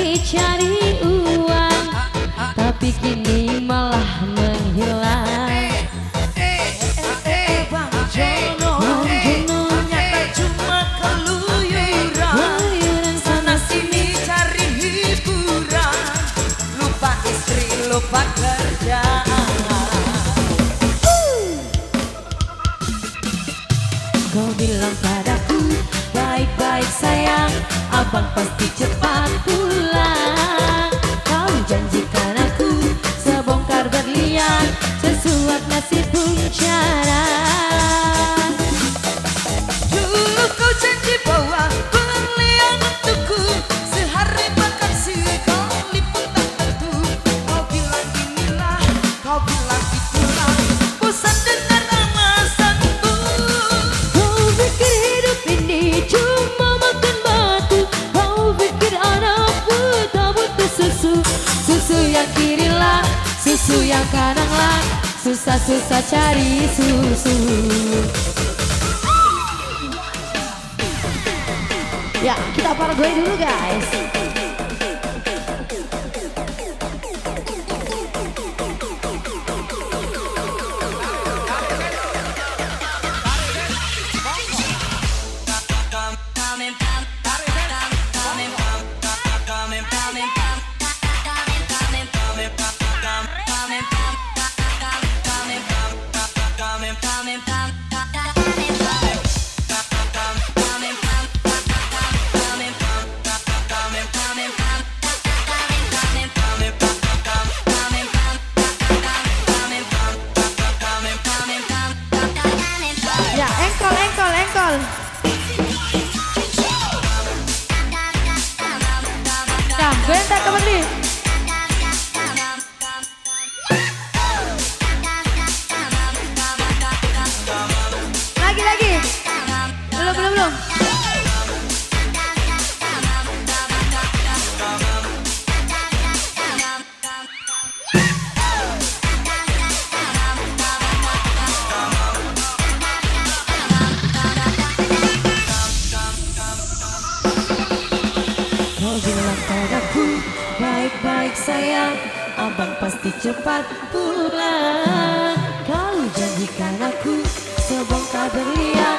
pergi cari uang, tapi kini malah menghilang. Bang Jono, ternyata cuma keluyuran, sana sini cari hiburan, lupa istri, lupa kerjaan. Kau bilang padaku, baik-baik sayang, abang pasti cepat pulang. Kau janjikan aku sebongkar berlian, sesuap nasib pun cara. Dulu kau janji bawa berlian untukku, sehari makan sekali pun tak tentu. Kau bilang inilah, kau bilang itulah, bosan dengar alasanku. Kau pikir hidup ini cuma makan batu, kau pikir anak buta butuh susu. Susu yang kirilah, susu yang kananlah, susah-susah cari susu. Ya, kita paragoy dulu guys. Ya, engkol, engkol, engkol. Nah, bentar temen nih. Lagi, lagi. Belum, belum, belum. Kau bilang padaku, baik-baik sayang, abang pasti cepat pulang. Kau janjikan aku sebongkar berlian,